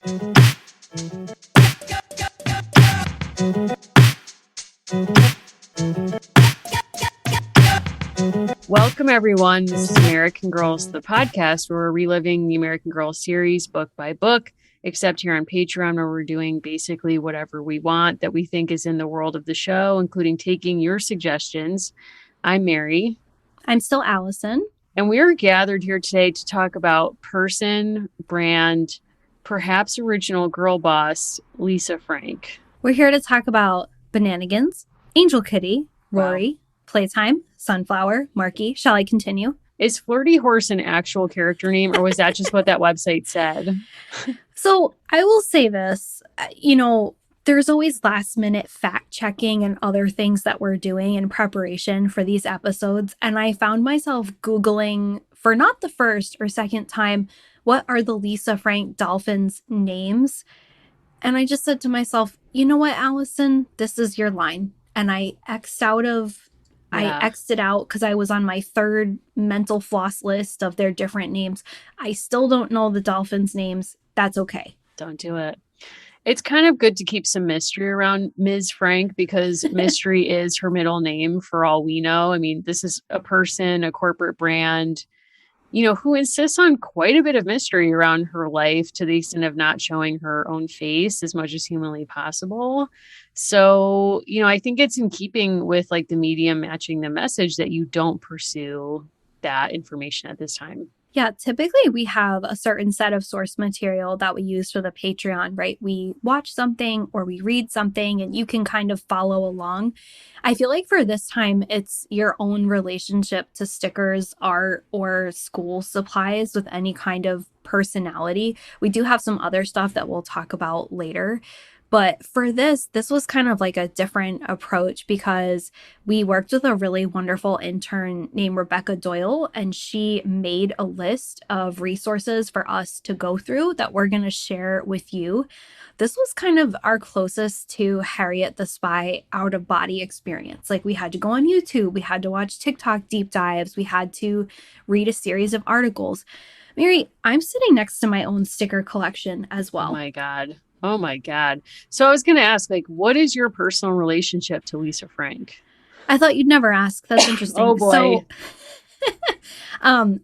Welcome, everyone. This is American Girls, the podcast where we're reliving the American Girls series book by book, except here on Patreon, where we're doing basically whatever we want that we think is in the world of the show, including taking your suggestions. I'm Mary. I'm still Allison. And we are gathered here today to talk about person, brand, perhaps original girl boss, Lisa Frank. We're here to talk about Bananigans, Angel Kitty, Rory, Playtime, Sunflower, Marky. Shall I continue? Is Flirty Horse an actual character name, or was that just what that website said? So I will say this, there's always last minute fact checking and other things that we're doing in preparation for these episodes. And I found myself Googling for not the first or second time, what are the Lisa Frank dolphins' names? And I just said to myself, you know what, Allison, this is your line. And I X'd it out because I was on my third mental floss list of their different names. I still don't know the dolphins' names. That's okay. Don't do it. It's kind of good to keep some mystery around Ms. Frank because mystery is her middle name for all we know. I mean, this is a person, a corporate brand, who insists on quite a bit of mystery around her life to the extent of not showing her own face as much as humanly possible. So, I think it's in keeping with like the medium matching the message that you don't pursue that information at this time. Yeah, typically we have a certain set of source material that we use for the Patreon, right? We watch something or we read something and you can kind of follow along. I feel like for this time, it's your own relationship to stickers, art, or school supplies with any kind of personality. We do have some other stuff that we'll talk about later. But for this was kind of like a different approach because we worked with a really wonderful intern named Rebecca Doyle, and she made a list of resources for us to go through that we're going to share with you. This was kind of our closest to Harriet the Spy out-of-body experience. Like we had to go on YouTube, we had to watch TikTok deep dives, we had to read a series of articles. Mary, I'm sitting next to my own sticker collection as well. Oh my God. So I was going to ask, what is your personal relationship to Lisa Frank? I thought you'd never ask. That's interesting. Oh boy.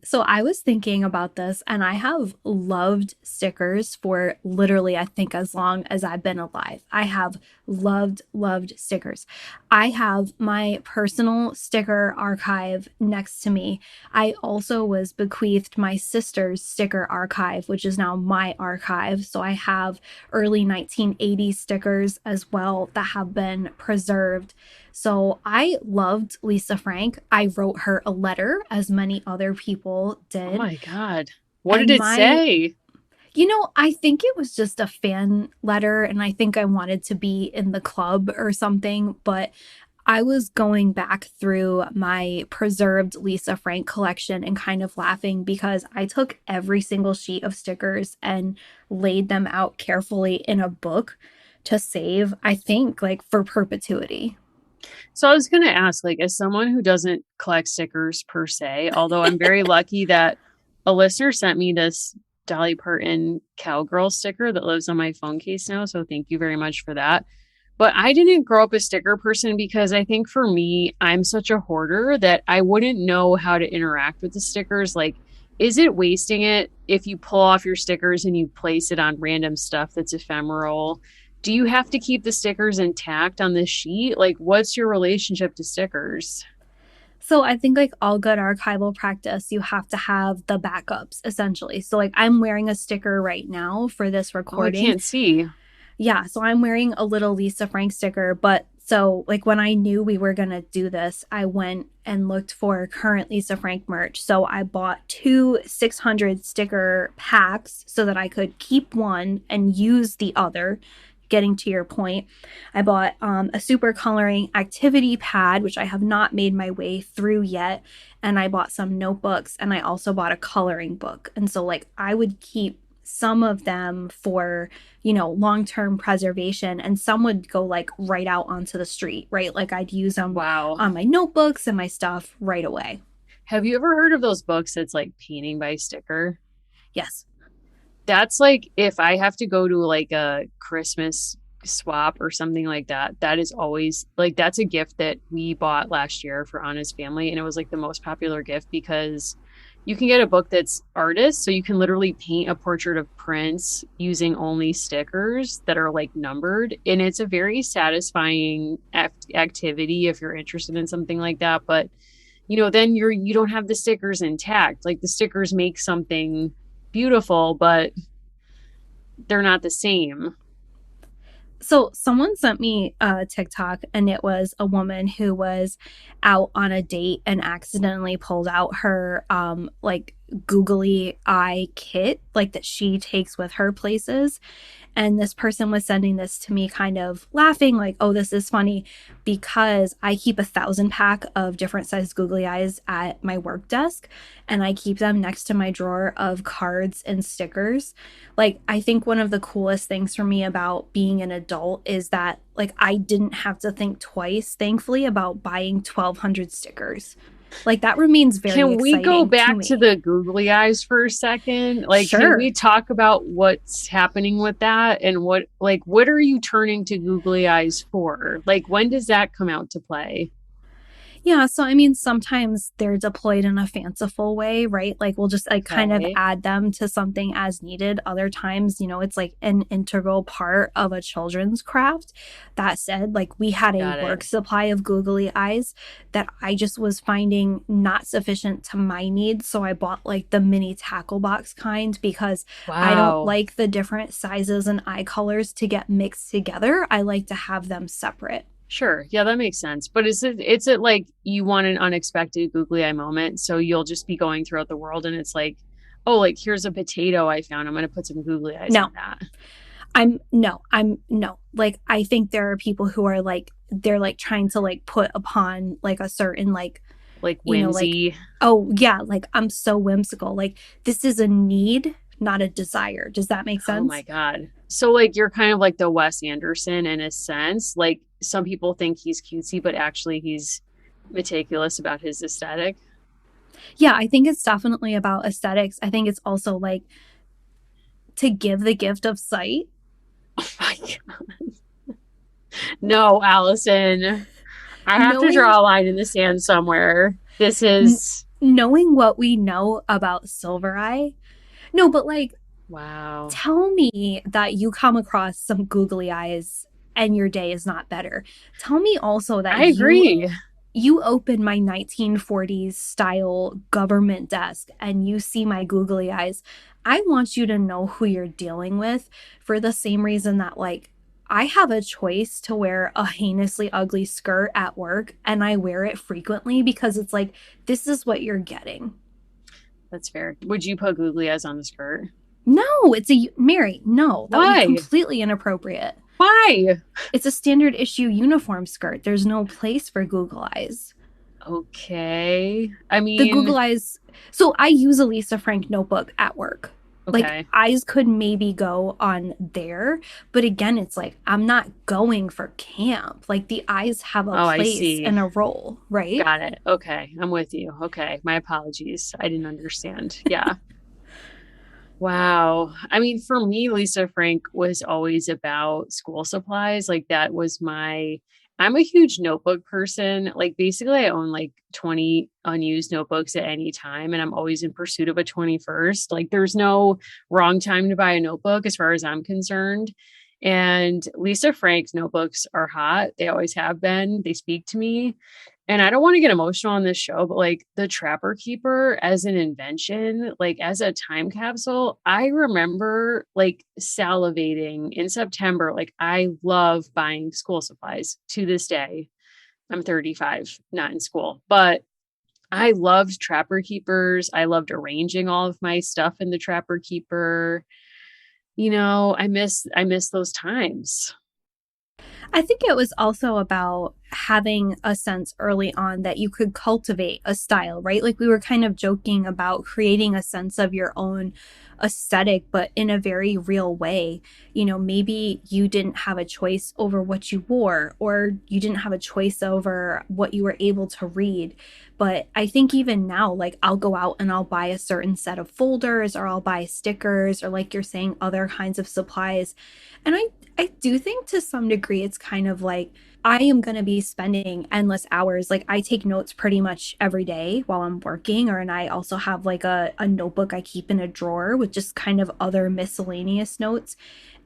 So I was thinking about this, and I have loved stickers for literally, I think, as long as I've been alive. I have loved stickers. I have my personal sticker archive next to me. I also was bequeathed my sister's sticker archive, which is now my archive. So I have early 1980s stickers as well that have been preserved. So I loved Lisa Frank. I wrote her a letter, as many other people did. Oh my God. What did it say? I think it was just a fan letter, and I think I wanted to be in the club or something, but I was going back through my preserved Lisa Frank collection and kind of laughing because I took every single sheet of stickers and laid them out carefully in a book to save, I think, for perpetuity. So I was going to ask, as someone who doesn't collect stickers per se, although I'm very lucky that a listener sent me this Dolly Parton cowgirl sticker that lives on my phone case now. So thank you very much for that. But I didn't grow up a sticker person because I think for me, I'm such a hoarder that I wouldn't know how to interact with the stickers. Is it wasting it if you pull off your stickers and you place it on random stuff that's ephemeral? Do you have to keep the stickers intact on this sheet? What's your relationship to stickers? So I think all good archival practice, you have to have the backups essentially. So I'm wearing a sticker right now for this recording. I can't see. Yeah. So I'm wearing a little Lisa Frank sticker, but so when I knew we were going to do this, I went and looked for current Lisa Frank merch. So I bought 2 600 sticker packs so that I could keep one and use the other. Getting to your point, I bought a super coloring activity pad, which I have not made my way through yet. And I bought some notebooks, and I also bought a coloring book. And so I would keep some of them for, long-term preservation, and some would go right out onto the street, right? I'd use them on my notebooks and my stuff right away. Have you ever heard of those books that's painting by sticker? Yes. That's like if I have to go to like a Christmas swap or something like that, that is always like that's a gift that we bought last year for Anna's family. And it was like the most popular gift because you can get a book that's artist. So you can literally paint a portrait of Prince using only stickers that are like numbered. And it's a very satisfying activity if you're interested in something like that. But then you don't have the stickers intact. Like the stickers make something beautiful, but they're not the same. So someone sent me a TikTok and it was a woman who was out on a date and accidentally pulled out her like googly eye kit like that she takes with her places. And this person was sending this to me kind of laughing, like, oh, this is funny because I keep 1,000 pack of different size googly eyes at my work desk and I keep them next to my drawer of cards and stickers. Like, I think one of the coolest things for me about being an adult is that, like, I didn't have to think twice, thankfully, about buying 1,200 stickers. Like, that remains very Can we go exciting to back to me. the googly eyes for a second? Like, can Sure. we talk about what's happening with that and what are you turning to googly eyes for? Like, when does that come out to play? Yeah, so I mean, sometimes they're deployed in a fanciful way, right? Like we'll just like kind of Okay, add them to something as needed. Other times, it's like an integral part of a children's craft. That said, like we had a got it. work supply of googly eyes that I just was finding not sufficient to my needs. So I bought like the mini tackle box kind because I don't Wow. like the different sizes and eye colors to get mixed together. I like to have them separate. Sure. Yeah, that makes sense. But is it like you want an unexpected googly eye moment? So you'll just be going throughout the world and it's like, oh, like here's a potato I found. I'm gonna put some googly eyes on No, that. I'm no. Like I think there are people who are like they're like trying to like put upon like a certain like Like like whimsy. oh yeah, like I'm so whimsical. Like this is a need, not a desire. Does that make Oh my sense? God. So like you're kind of like the Wes Anderson in a sense. Like some people think he's cutesy, but actually he's meticulous about his aesthetic. Yeah, I think it's definitely about aesthetics. I think it's also like to give the gift of sight, Oh my God. No, Allison. I have to knowing draw a line in the sand somewhere. This n- is knowing what we know about silver eye. No, but like wow. tell me that you come across some googly eyes and your day is not better. Tell me also that I you agree. you open my 1940s style government desk and you see my googly eyes. I want you to know who you're dealing with for the same reason that like I have a choice to wear a heinously ugly skirt at work and I wear it frequently because it's like this is what you're getting. That's fair. Would you put googly eyes on the skirt? No, it's a Mary. No, that would be Why? completely inappropriate. Why? It's a standard issue uniform skirt. There's no place for Google Eyes. Okay. I The mean, Google Eyes. So I use a Lisa Frank notebook at work. Like okay. eyes could maybe go on there, but again, it's like I'm not going for camp. Like the eyes have a Oh, I place see. and a role, right? Got it. Okay. I'm with you. Okay. My apologies. I didn't understand. Yeah. Wow. I mean, for me, Lisa Frank was always about school supplies. Like that was I'm a huge notebook person. Like basically I own like 20 unused notebooks at any time and I'm always in pursuit of a 21st. Like there's no wrong time to buy a notebook as far as I'm concerned. And Lisa Frank's notebooks are hot. They always have been. They speak to me. And I don't want to get emotional on this show, but like the Trapper Keeper as an invention, like as a time capsule, I remember like salivating in September. Like I love buying school supplies to this day. I'm 35, not in school, but I loved Trapper Keepers. I loved arranging all of my stuff in the Trapper Keeper. I miss those times. I think it was also about having a sense early on that you could cultivate a style, right? Like we were kind of joking about creating a sense of your own aesthetic, but in a very real way. You know, maybe you didn't have a choice over what you wore, or you didn't have a choice over what you were able to read. But I think even now, like I'll go out and I'll buy a certain set of folders, or I'll buy stickers, or like you're saying, other kinds of supplies. And I do think to some degree it's kind of like I am going to be spending endless hours. Like I take notes pretty much every day while I'm working, or and I also have like a notebook I keep in a drawer with just kind of other miscellaneous notes.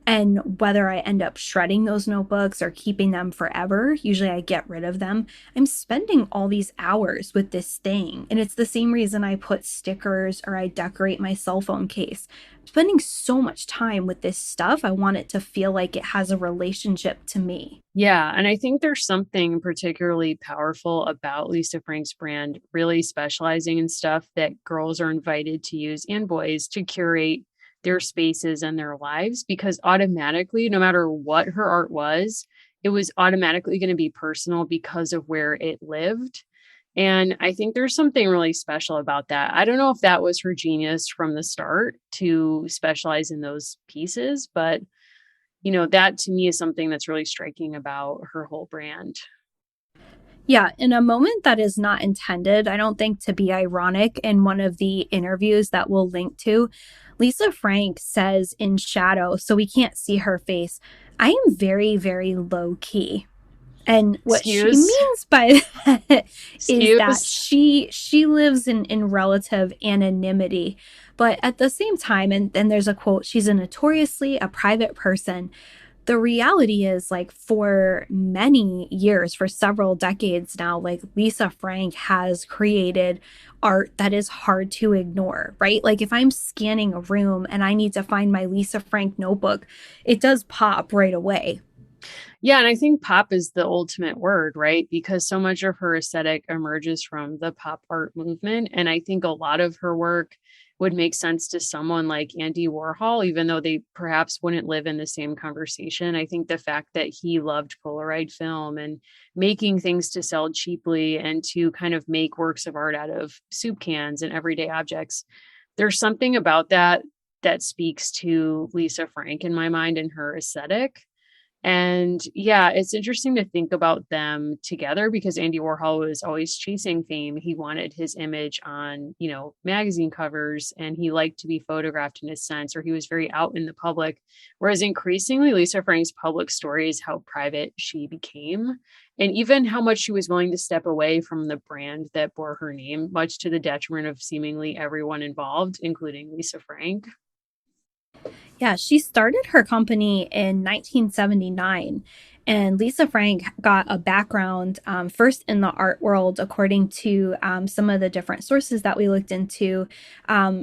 And whether I end up shredding those notebooks or keeping them forever, usually I get rid of them. I'm spending all these hours with this thing. And it's the same reason I put stickers or I decorate my cell phone case. I'm spending so much time with this stuff. I want it to feel like it has a relationship to me. Yeah, and I think there's something particularly powerful about Lisa Frank's brand, really specializing in stuff that girls are invited to use and boys to curate their spaces and their lives because automatically, no matter what her art was, it was automatically going to be personal because of where it lived. And I think there's something really special about that. I don't know if that was her genius from the start to specialize in those pieces, but that to me is something that's really striking about her whole brand. Yeah, in a moment that is not intended, I don't think to be ironic, in one of the interviews that we'll link to, Lisa Frank says in shadow, so we can't see her face, I am very, very low key. And what she Excuse, means by that is that excuse. she lives in relative anonymity. But at the same time, and then there's a quote, she's a notoriously a private person. The reality is, like, for many years, for several decades now, like Lisa Frank has created art that is hard to ignore, right? Like if I'm scanning a room and I need to find my Lisa Frank notebook, it does pop right away. Yeah, and I think pop is the ultimate word, right? Because so much of her aesthetic emerges from the pop art movement. And I think a lot of her work would make sense to someone like Andy Warhol, even though they perhaps wouldn't live in the same conversation. I think the fact that he loved Polaroid film and making things to sell cheaply and to kind of make works of art out of soup cans and everyday objects, there's something about that that speaks to Lisa Frank in my mind and her aesthetic. And yeah, it's interesting to think about them together because Andy Warhol was always chasing fame. He wanted his image on, magazine covers and he liked to be photographed in a sense, or he was very out in the public. Whereas increasingly, Lisa Frank's public story is how private she became and even how much she was willing to step away from the brand that bore her name, much to the detriment of seemingly everyone involved, including Lisa Frank. Yeah, she started her company in 1979. And Lisa Frank got a background first in the art world, according to some of the different sources that we looked into.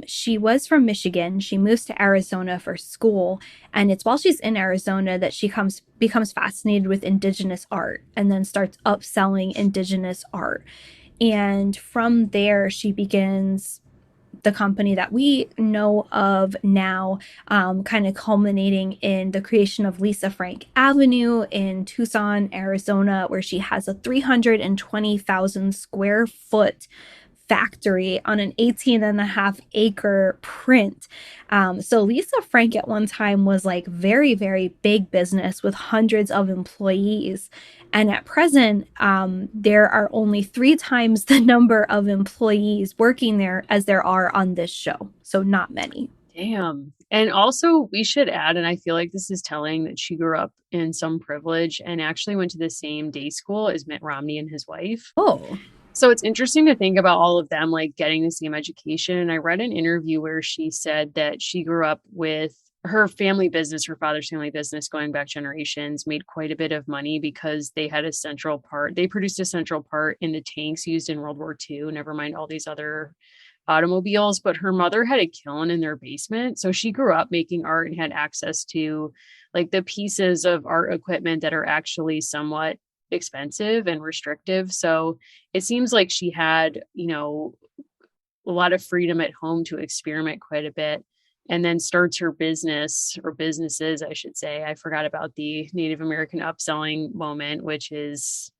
She was from Michigan. She moves to Arizona for school. And it's while she's in Arizona that she becomes fascinated with indigenous art and then starts upselling indigenous art. And from there, she begins the company that we know of now, kind of culminating in the creation of Lisa Frank Avenue in Tucson, Arizona, where she has a 320,000 square foot factory on an 18 and a half acre print. So Lisa Frank at one time was like very, very big business with hundreds of employees. And at present, there are only 3 times the number of employees working there as there are on this show. So not many. Damn. And also, we should add, and I feel like this is telling that she grew up in some privilege and actually went to the same day school as Mitt Romney and his wife. Oh, So it's interesting to think about all of them like getting the same education. And I read an interview where she said that she grew up with her family business, her father's family business going back generations, made quite a bit of money because they had a central part. They produced a central part in the tanks used in World War II, never mind all these other automobiles. But her mother had a kiln in their basement. So she grew up making art and had access to like the pieces of art equipment that are actually somewhat expensive and restrictive. So it seems like she had, a lot of freedom at home to experiment quite a bit. and then starts her business, or businesses, I should say. I forgot about the Native American upselling moment, which is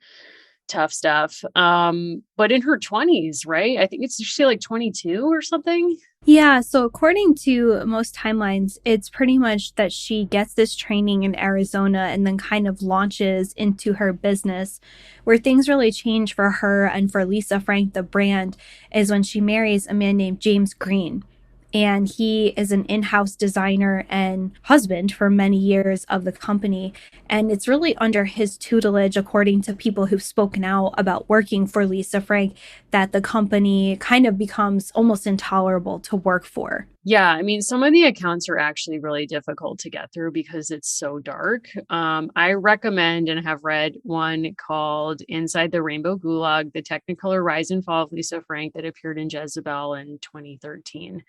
tough stuff. But in her 20s, right? I think it's, did she say like 22 or something? Yeah, so according to most timelines, it's pretty much that she gets this training in Arizona and then kind of launches into her business. Where things really change for her and for Lisa Frank, the brand, is when she marries a man named James Green. And he is an in house designer and husband for many years of the company. And it's really under his tutelage, according to people who've spoken out about working for Lisa Frank, that the company kind of becomes almost intolerable to work for. Yeah, I mean, some of the accounts are actually really difficult to get through because it's so dark. I recommend and have read one called Inside the Rainbow Gulag, The Technicolor Rise and Fall of Lisa Frank, that appeared in Jezebel in 2013.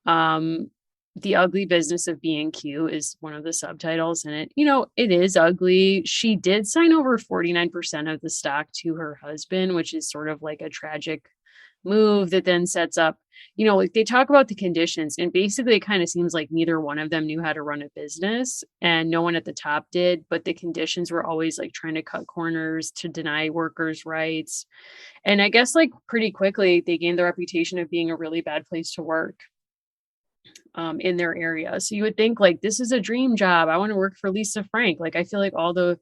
Um, The Ugly Business of Being Cute is one of the subtitles, and it is ugly. She did sign over 49% of the stock to her husband, which is sort of like a tragic move that then sets up, like they talk about the conditions, and basically it kind of seems like neither one of them knew how to run a business and no one at the top did, but the conditions were always like trying to cut corners to deny workers' rights. And I guess like pretty quickly they gained the reputation of being a really bad place to work in their area. So you would think like this is a dream job. I want to work for Lisa Frank. Like I feel like all the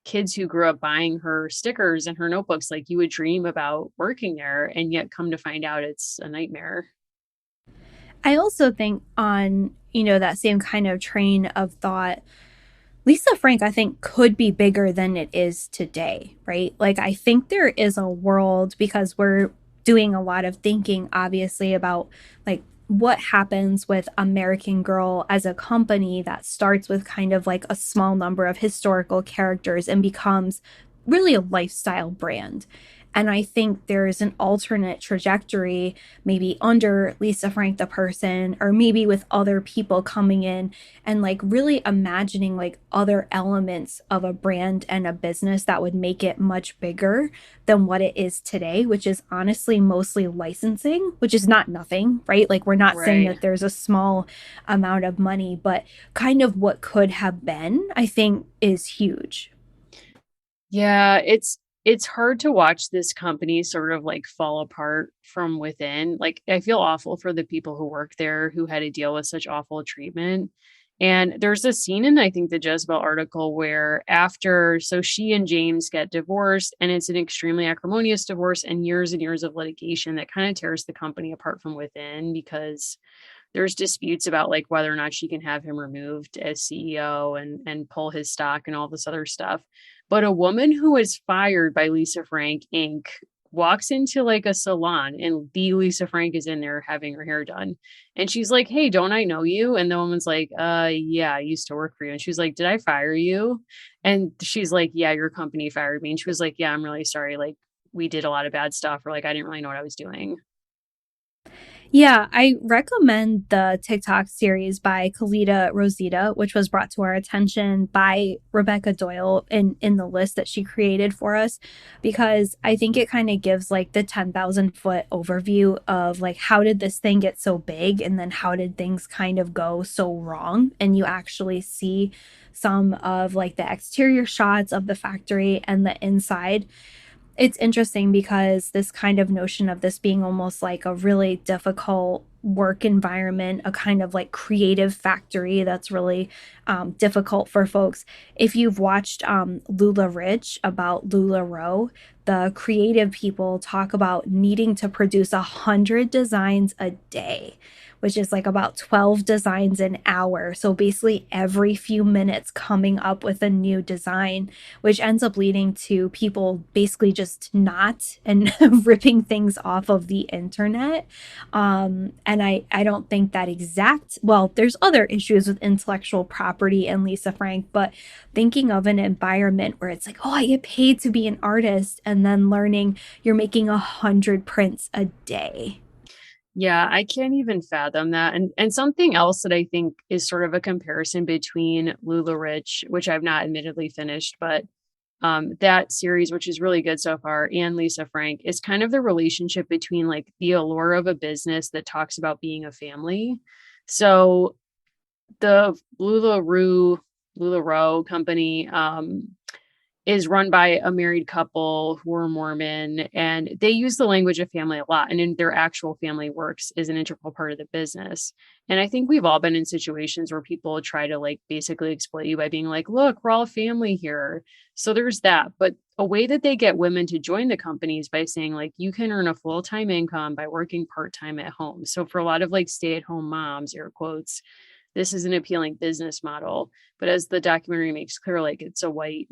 kids who grew up buying her stickers and her notebooks, like you would dream about working there, and yet come to find out it's a nightmare. I also think on, that same kind of train of thought, Lisa Frank, I think, could be bigger than it is today, right? Like, I think there is a world because we're doing a lot of thinking, obviously, about like what happens with American Girl as a company that starts with kind of like a small number of historical characters and becomes really a lifestyle brand. And I think there's an alternate trajectory, maybe under Lisa Frank, the person, or maybe with other people coming in and like really imagining like other elements of a brand and a business that would make it much bigger than what it is today, which is honestly mostly licensing, which is not nothing, right? Like, we're not saying Right. that there's a small amount of money, but kind of what could have been, I think, is huge. Yeah, it's hard to watch this company sort of like fall apart from within. Like I feel awful for the people who work there who had to deal with such awful treatment. And there's a scene in I think the Jezebel article where after, so she and James get divorced, and it's an extremely acrimonious divorce and years of litigation that kind of tears the company apart from within, because there's disputes about like whether or not she can have him removed as CEO and pull his stock and all this other stuff. But a woman who was fired by Lisa Frank Inc. walks into like a salon, and the Lisa Frank is in there having her hair done. And she's like, "Hey, don't I know you?" And the woman's like, yeah, I used to work for you." And she's like, "Did I fire you?" And she's like, "Yeah, your company fired me." And she was like, "Yeah, I'm really sorry. Like we did a lot of bad stuff," or like I didn't really know what I was doing. Yeah, I recommend the TikTok series by Kalita Rosita, which was brought to our attention by Rebecca Doyle in the list that she created for us, because I think it kind of gives like the 10,000 foot overview of like how did this thing get so big and then how did things kind of go so wrong. And you actually see some of like the exterior shots of the factory and the inside. It's interesting because this kind of notion of this being almost like a really difficult work environment, a kind of like creative factory that's really difficult for folks. If you've watched Lula Rich about LuLaRoe, the creative people talk about needing to produce 100 designs a day, which is like about 12 designs an hour. So basically, every few minutes coming up with a new design, which ends up leading to people basically just not and ripping things off of the internet. And I don't think that exact, well, there's other issues with intellectual property and Lisa Frank, but thinking of an environment where it's like, oh, I get paid to be an artist, and then learning you're making 100 prints a day. Yeah, I can't even fathom that. And something else that I think is sort of a comparison between Lula Rich, which I've not admittedly finished, but that series, which is really good so far, and Lisa Frank, is kind of the relationship between like the allure of a business that talks about being a family. So the LuLaRoe company, is run by a married couple who are Mormon, and they use the language of family a lot. And in their actual family works is an integral part of the business. And I think we've all been in situations where people try to like basically exploit you by being like, look, we're all family here. So there's that. But a way that they get women to join the company is by saying, like, you can earn a full time income by working part time at home. So for a lot of like stay at home moms, air quotes, this is an appealing business model. But as the documentary makes clear, like it's a white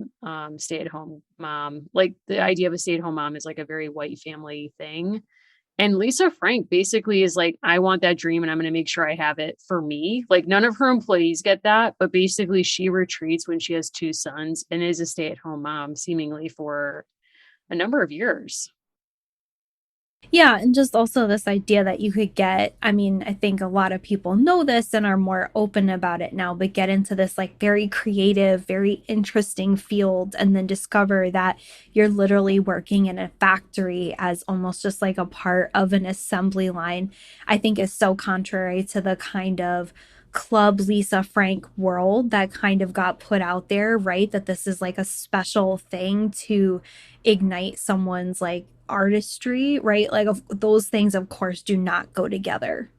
stay-at-home mom. Like the idea of a stay-at-home mom is like a very white family thing. And Lisa Frank basically is like, I want that dream and I'm going to make sure I have it for me. Like none of her employees get that, but basically she retreats when she has two sons and is a stay-at-home mom seemingly for a number of years. Yeah, and just also this idea that you could get, I mean, I think a lot of people know this and are more open about it now, but get into this like very creative, very interesting field and then discover that you're literally working in a factory as almost just like a part of an assembly line, I think is so contrary to the kind of club Lisa Frank world that kind of got put out there, right? That this is like a special thing to ignite someone's like artistry, right? Like those things of course do not go together.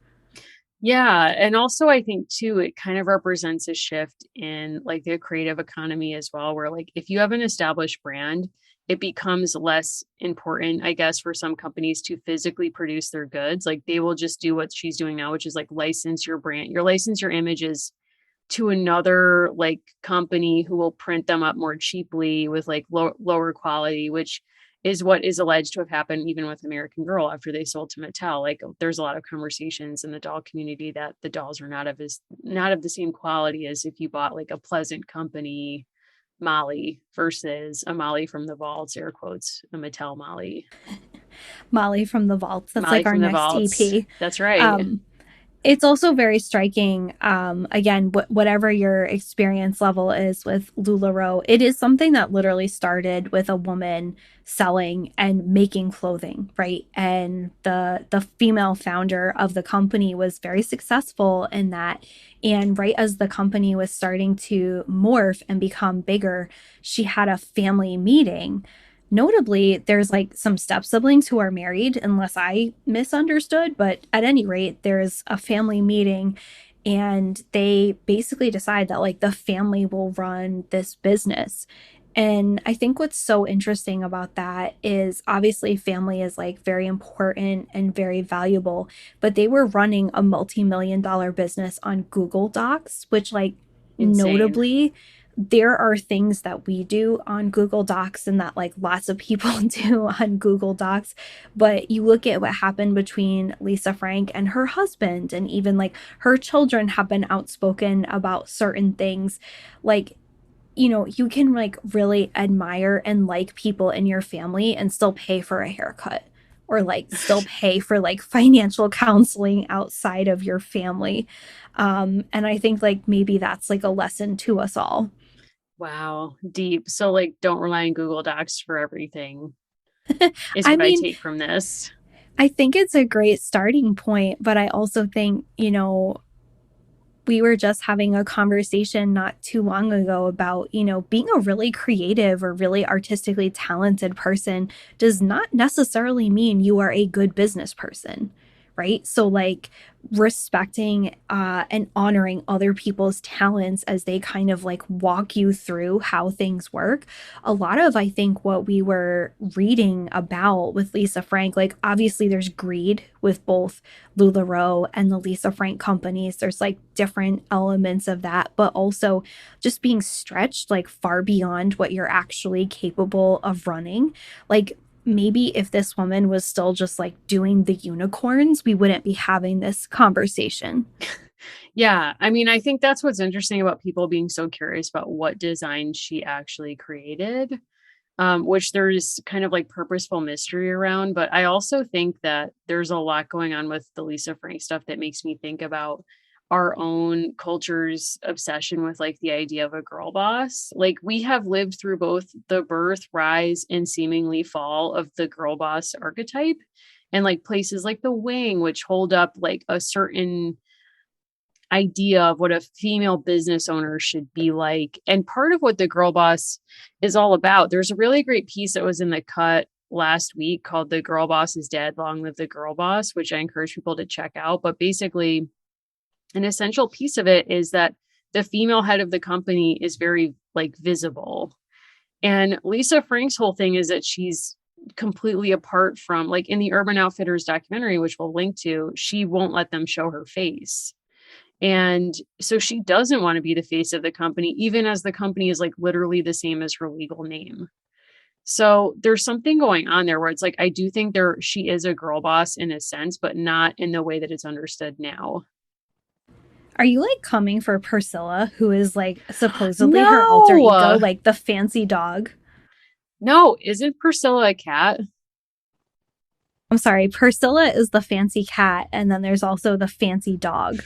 Yeah. And also, I think too, it kind of represents a shift in like the creative economy as well, where like if you have an established brand, it becomes less important, I guess, for some companies to physically produce their goods. Like they will just do what she's doing now, which is like license your brand, your license your images to another like company who will print them up more cheaply with like lower quality, which is what is alleged to have happened even with American Girl after they sold to Mattel. Like there's a lot of conversations in the doll community that the dolls are not of the same quality as if you bought like a Pleasant Company Molly versus a Molly from the vaults, air quotes, a Mattel Molly. Molly from the Vaults, that's Molly like our from the next vaults. EP. That's right. um it's also very striking. Again, whatever your experience level is with LuLaRoe, it is something that literally started with a woman selling and making clothing, right? And the female founder of the company was very successful in that. And right as the company was starting to morph and become bigger, she had a family meeting. Notably, there's like some step siblings who are married, unless I misunderstood, but at any rate, there's a family meeting and they basically decide that like the family will run this business. And I think what's so interesting about that is obviously family is like very important and very valuable, but they were running a multi-million dollar business on Google Docs, which like Insane. notably there are things that we do on Google Docs and that like lots of people do on Google Docs. But you look at what happened between Lisa Frank and her husband, and even like her children have been outspoken about certain things. Like, you know, you can like really admire and like people in your family and still pay for a haircut or like still pay for like financial counseling outside of your family. And I think like maybe that's like a lesson to us all. Wow, deep. So like don't rely on Google Docs for everything is I what I mean, take from this. I think it's a great starting point, but I also think, you know, we were just having a conversation not too long ago about, you know, being a really creative or really artistically talented person does not necessarily mean you are a good business person, right? So, like, respecting and honoring other people's talents as they kind of like walk you through how things work. A lot of, I think, what we were reading about with Lisa Frank, like, obviously, there's greed with both LuLaRoe and the Lisa Frank companies. There's like different elements of that, but also just being stretched like far beyond what you're actually capable of running. Like maybe if this woman was still just like doing the unicorns, we wouldn't be having this conversation. Yeah, I mean, I think that's what's interesting about people being so curious about what design she actually created, which there's kind of like purposeful mystery around. But I also think that there's a lot going on with the Lisa Frank stuff that makes me think about our own culture's obsession with like the idea of a girl boss. Like we have lived through both the birth, rise, and seemingly fall of the girl boss archetype. And like places like the Wing, which hold up like a certain idea of what a female business owner should be like. And part of what the Girl Boss is all about, there's a really great piece that was in the Cut last week called The Girl Boss is Dead, Long Live the Girl Boss, which I encourage people to check out. But basically, an essential piece of it is that the female head of the company is very like visible. And Lisa Frank's whole thing is that she's completely apart from, like, in the Urban Outfitters documentary, which we'll link to, she won't let them show her face. And so she doesn't want to be the face of the company, even as the company is like literally the same as her legal name. So there's something going on there where it's like, I do think she is a girl boss in a sense, but not in the way that it's understood now. Are you like coming for Priscilla, who is like supposedly her alter ego, like the fancy dog? No, isn't Priscilla a cat? I'm sorry, Priscilla is the fancy cat, and then there's also the fancy dog.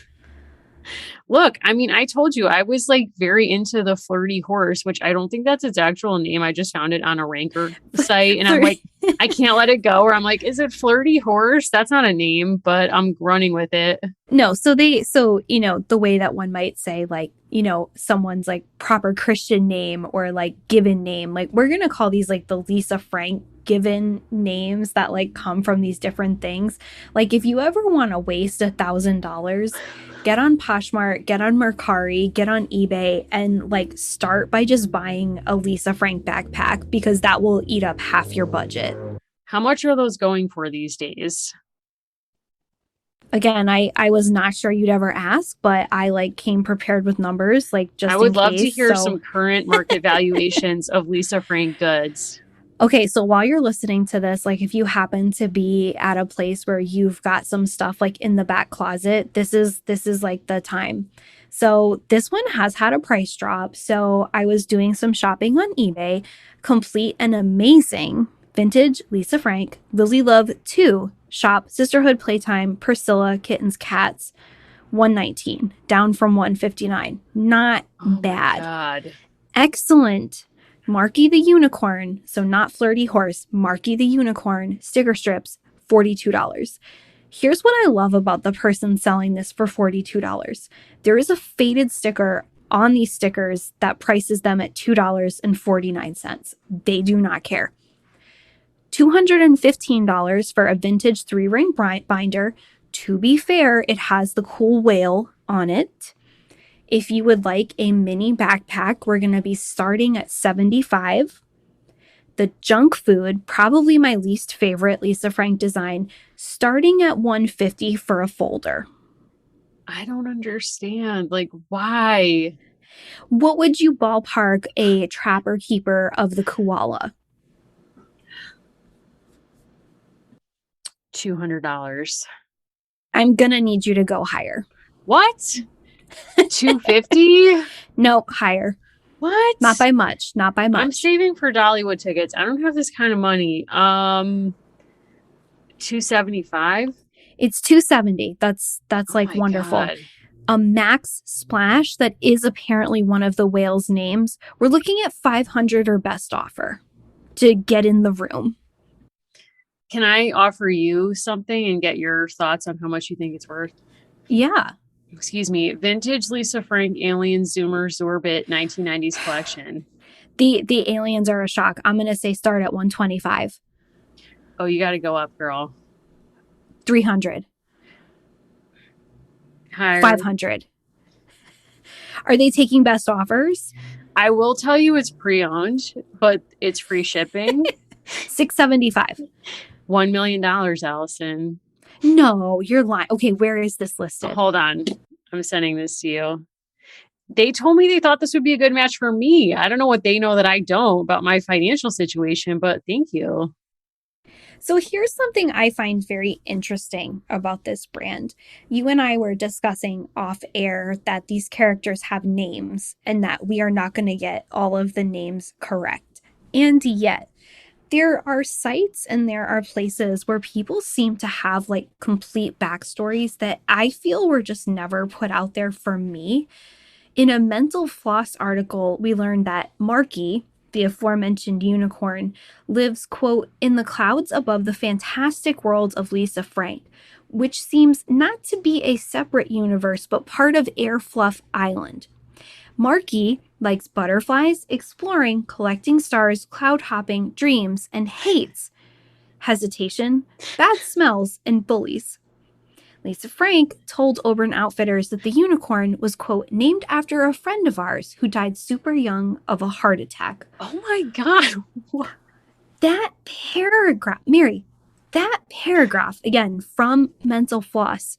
Look, I mean, I told you I was like very into the flirty horse, which I don't think that's its actual name. I just found it on a ranker site and I'm like, I can't let it go. Or I'm like, is it flirty horse? That's not a name, but I'm running with it. No, so you know, the way that one might say, like, you know, someone's like proper Christian name or like given name, like we're going to call these like the Lisa Frank given names that like come from these different things. Like if you ever want to waste $1,000, get on Poshmark, get on Mercari, get on eBay, and like start by just buying a Lisa Frank backpack, because that will eat up half your budget. How much are those going for these days? Again, I was not sure you'd ever ask, but I like came prepared with numbers, like just I would love case, to hear some current market valuations of Lisa Frank goods. Okay, so while you're listening to this, like if you happen to be at a place where you've got some stuff like in the back closet, this is like the time. So this one has had a price drop. So I was doing some shopping on eBay, complete an amazing vintage Lisa Frank, Lily Love 2 shop, Sisterhood Playtime, Priscilla, Kittens, Cats, $119, down from $159. Not bad. God. Excellent. Marky the Unicorn, so not Flirty Horse, Marky the Unicorn, sticker strips, $42. Here's what I love about the person selling this for $42. There is a faded sticker on these stickers that prices them at $2.49. They do not care. $215 for a vintage 3-ring binder. To be fair, it has the cool whale on it. If you would like a mini backpack, we're going to be starting at $75. The junk food, probably my least favorite Lisa Frank design, starting at $150 for a folder. I don't understand. Like, why? What would you ballpark a Trapper Keeper of the koala? $200. I'm going to need you to go higher. What? $250? Nope, higher. What? Not by much. Not by much. I'm saving for Dollywood tickets. I don't have this kind of money. $275? It's $270. That's like wonderful. God. A Max Splash that is apparently one of the whale's names. We're looking at $500 or best offer to get in the room. Can I offer you something and get your thoughts on how much you think it's worth? Yeah. Excuse me. Vintage Lisa Frank Alien Zoomer Zorbit 1990s collection. The aliens are a shock. I'm going to say start at $125. Oh, you got to go up, girl. $300. Higher. $500. Are they taking best offers? I will tell you it's pre-owned, but it's free shipping. $675. $1 million, Allison. No, you're lying. Okay, where is this listed? Hold on. I'm sending this to you. They told me they thought this would be a good match for me. I don't know what they know that I don't about my financial situation, but thank you. So here's something I find very interesting about this brand. You and I were discussing off air that these characters have names and that we are not going to get all of the names correct. And yet, there are sites and there are places where people seem to have like complete backstories that I feel were just never put out there for me. In a Mental Floss article, we learned that Marky, the aforementioned unicorn, lives, quote, in the clouds above the fantastic world of Lisa Frank, which seems not to be a separate universe but part of Air Fluff Island. Marky likes butterflies, exploring, collecting stars, cloud hopping, dreams, and hates hesitation, bad smells, and bullies. Lisa Frank told Oberon Outfitters that the unicorn was, quote, named after a friend of ours who died super young of a heart attack. Oh my God. That paragraph, Mary, that paragraph, again, from Mental Floss.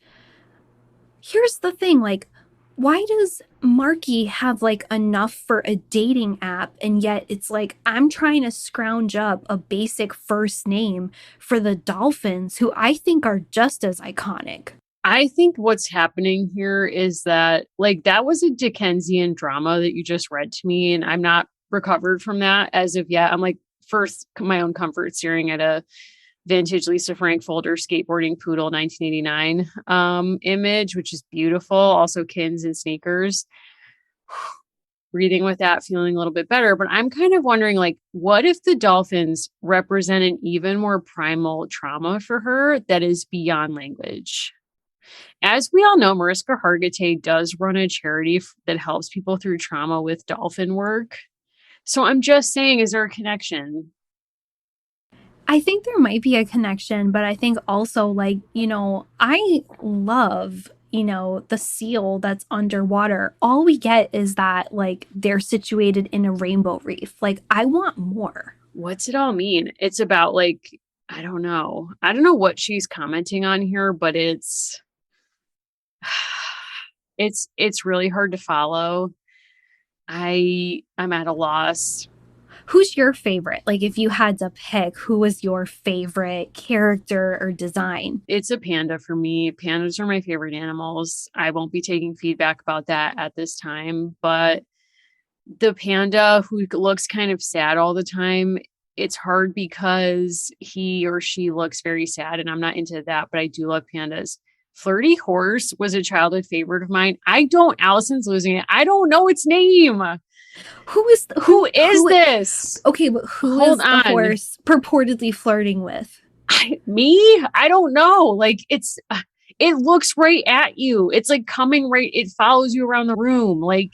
Here's the thing, like, why does Marky have like enough for a dating app and yet it's like I'm trying to scrounge up a basic first name for the dolphins who I think are just as iconic? I think what's happening here is that like that was a Dickensian drama that you just read to me, and I'm not recovered from that as of yet. I'm like first my own comfort staring at a vintage Lisa Frank folder skateboarding poodle 1989 image, which is beautiful. Also Kins and sneakers. Breathing with that, feeling a little bit better. But I'm kind of wondering, like, what if the dolphins represent an even more primal trauma for her that is beyond language? As we all know, Mariska Hargitay does run a charity that helps people through trauma with dolphin work. So I'm just saying, is there a connection? I think there might be a connection, but I think also, like, I love, the seal that's underwater. All we get is that, like, they're situated in a rainbow reef. Like, I want more. What's it all mean? It's about, like, I don't know. I don't know what she's commenting on here, but it's really hard to follow. I'm at a loss. Who's your favorite? Like, if you had to pick, who was your favorite character or design? It's a panda for me. Pandas are my favorite animals. I won't be taking feedback about that at this time, but the panda who looks kind of sad all the time, it's hard because he or she looks very sad, and I'm not into that, but I do love pandas. Flirty Horse was a childhood favorite of mine. Allison's losing it. I don't know its name. Who is this? Okay, but who is the horse purportedly flirting with? Me? I don't know. Like it looks right at you. It's like coming right. It follows you around the room. Like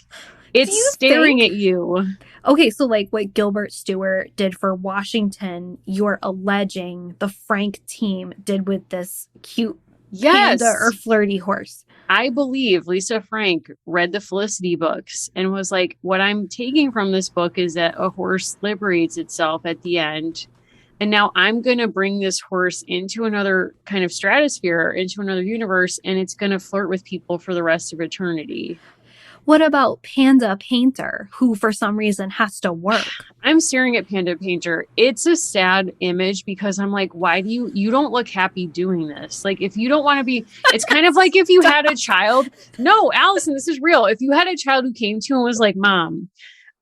it's staring at you. Okay, so like what Gilbert Stewart did for Washington, you're alleging the Frank team did with this cute panda or flirty horse. I believe Lisa Frank read the Felicity books and was like, what I'm taking from this book is that a horse liberates itself at the end. And now I'm going to bring this horse into another kind of stratosphere, into another universe, and it's going to flirt with people for the rest of eternity. What about Panda Painter, who for some reason has to work? I'm staring at Panda Painter. It's a sad image because I'm like, why do you don't look happy doing this? Like, if you don't want to be, it's kind of like if you had a child. No, Allison, this is real. If you had a child who came to you and was like, Mom,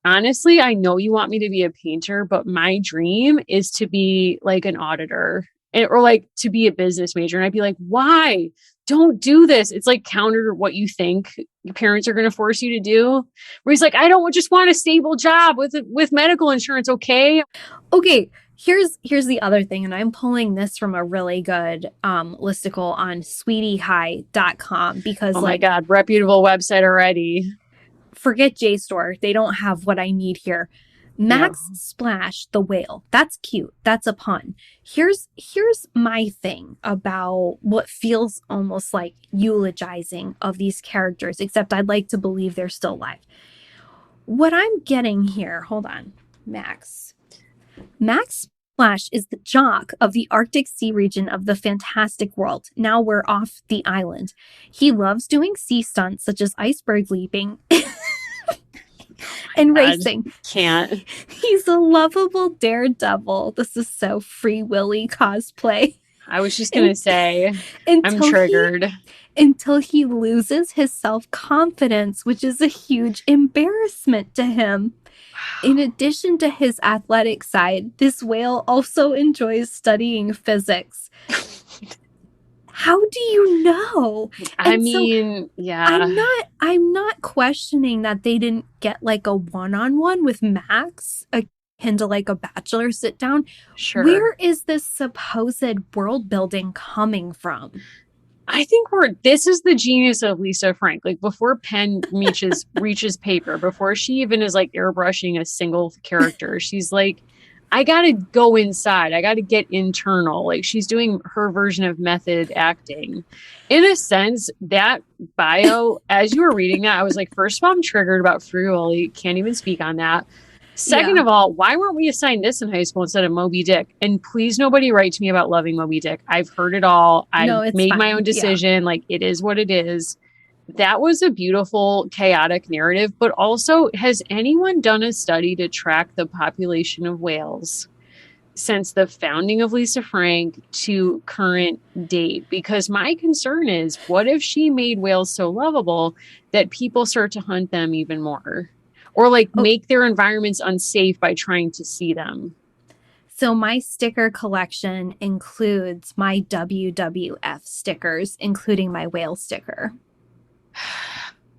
honestly, I know you want me to be a painter, but my dream is to be like an auditor or like to be a business major. And I'd be like, why? Don't do this. It's like counter to what you think your parents are going to force you to do. Where he's like, I don't just want a stable job with medical insurance. Okay. Here's the other thing. And I'm pulling this from a really good listicle on sweetiehigh.com because my God, reputable website already. Forget JSTOR. They don't have what I need here. Max Splash the whale. That's cute. That's a pun. Here's my thing about what feels almost like eulogizing of these characters, except I'd like to believe they're still alive. What I'm getting here, hold on, Max Splash is the jock of the Arctic Sea region of the fantastic world. Now we're off the island. He loves doing sea stunts such as iceberg leaping and racing. Can't. He's a lovable daredevil. This is so Free Willy cosplay. I was just going to say, I'm triggered. Until he loses his self-confidence, which is a huge embarrassment to him. In addition to his athletic side, this whale also enjoys studying physics. How do you know? I'm not questioning that they didn't get like a one-on-one with Max, akin to like a bachelor sit down. Sure. Where is this supposed world building coming from? I think this is the genius of Lisa Frank. Like before pen reaches paper, before she even is like airbrushing a single character, she's like, I gotta go inside. I gotta get internal. Like she's doing her version of method acting. In a sense, that bio, as you were reading that, I was like, first of all, I'm triggered about Friuli. Can't even speak on that. Second Yeah. of all, why weren't we assigned this in high school instead of Moby Dick? And please, nobody write to me about loving Moby Dick. I've heard it all. I've No, it's made my own fine. Yeah. decision. Like, it is what it is. That was a beautiful, chaotic narrative. But also, has anyone done a study to track the population of whales since the founding of Lisa Frank to current date? Because my concern is, what if she made whales so lovable that people start to hunt them even more? Or like Oh, make their environments unsafe by trying to see them. so my sticker collection includes my WWF stickers, including my whale sticker.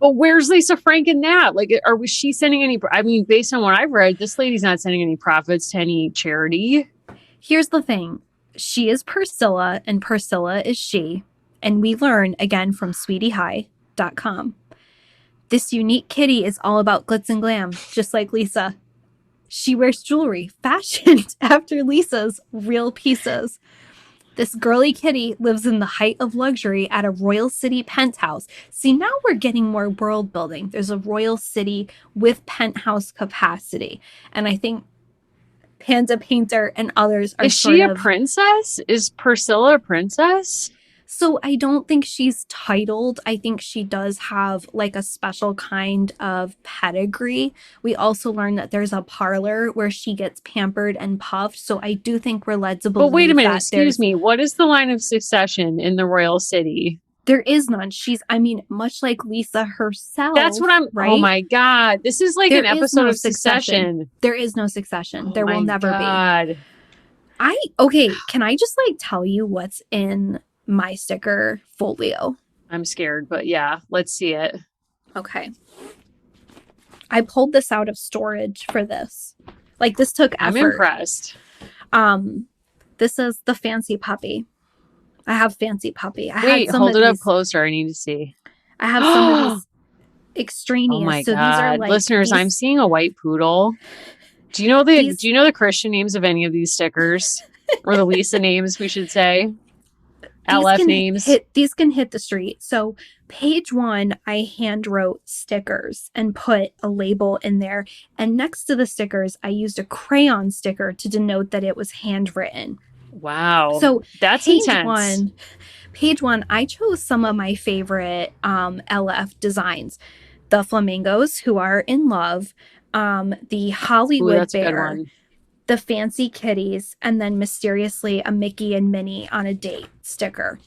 But where's Lisa Frank in that? Like, was she sending any? I mean, based on what I've read, this lady's not sending any profits to any charity. Here's the thing. She is Priscilla and Priscilla is she. And we learn again from sweetiehigh.com. This unique kitty is all about glitz and glam, just like Lisa. She wears jewelry fashioned after Lisa's real pieces. This girly kitty lives in the height of luxury at a Royal City penthouse. See, now we're getting more world building. There's a Royal City with penthouse capacity. And I think Panda Painter and others are Is she a princess? Is Priscilla a princess? So I don't think she's titled. I think she does have like a special kind of pedigree. We also learned that there's a parlor where she gets pampered and puffed. So I do think we're led to believe. But wait a minute, excuse me. What is the line of succession in the Royal City? There is none. Much like Lisa herself. That's what I'm, right? Oh my God. This is like an episode of Succession. There is no succession. There will never be. Can I just like tell you what's in my sticker folio? I'm scared, but yeah, let's see it. Okay. I pulled this out of storage for this. Like this took effort. I'm impressed. This is the Fancy Puppy. I have Fancy Puppy. Wait, hold it up closer. I need to see. I have some of these extraneous. Oh my so God. These are like listeners, I'm seeing a white poodle. Do you know the Christian names of any of these stickers? Or the Lisa names, we should say? LF names. These can hit the street. So page 1, I hand wrote stickers and put a label in there. And next to the stickers, I used a crayon sticker to denote that it was handwritten. Wow. So that's intense. Page 1, I chose some of my favorite LF designs. The flamingos who are in love, the Hollywood bear, the fancy kitties, and then mysteriously a Mickey and Minnie on a date sticker.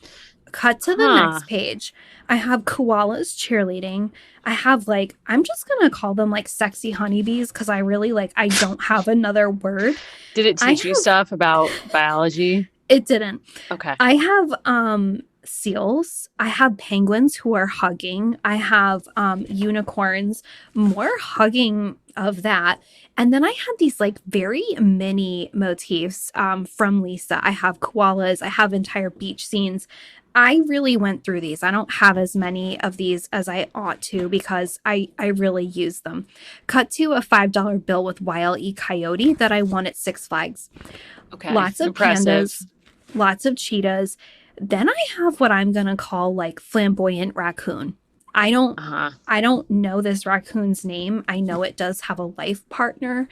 Cut to the next page. I have koalas cheerleading. I have I'm just going to call them sexy honeybees because I really I don't have another word. Did it teach you stuff about biology? It didn't. Okay. I have seals. I have penguins who are hugging. I have unicorns, more hugging of that. And then I had these very mini motifs from Lisa. I have koalas. I have entire beach scenes. I really went through these. I don't have as many of these as I ought to because I really use them. Cut to a $5 bill with Wile E. Coyote that I won at Six Flags. Okay. Lots of pandas, lots of cheetahs. Then I have what I'm going to call flamboyant raccoon. I don't know this raccoon's name. I know it does have a life partner.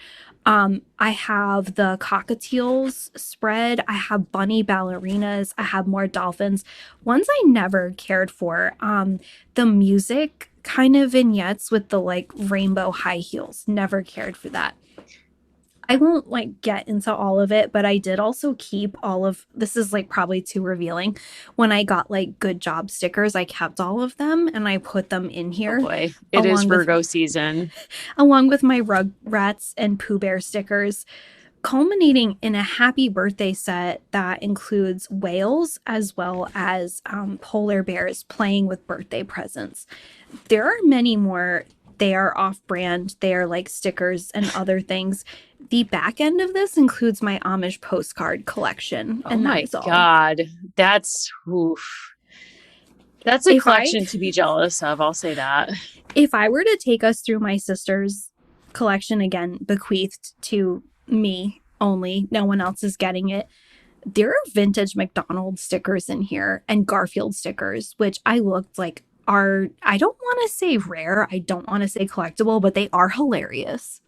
I have the cockatiels spread. I have bunny ballerinas. I have more dolphins. Ones I never cared for. The music kind of vignettes with the rainbow high heels. Never cared for that. I won't get into all of it, but I did also keep all of this is probably too revealing. When I got good job stickers, I kept all of them and I put them in here. Oh boy. It is Virgo season. Along with my Rugrats and Pooh Bear stickers, culminating in a happy birthday set that includes whales as well as polar bears playing with birthday presents. There are many more. They are off-brand. They are stickers and other things. The back end of this includes my Amish postcard collection. Oh my God. That's oof. That's a If I collection to be jealous of. I'll say that. if I were to take us through my sister's collection again, bequeathed to me only, no one else is getting it. There are vintage McDonald's stickers in here and Garfield stickers, which I looked like are, I don't want to say rare, I don't want to say collectible, but they are hilarious.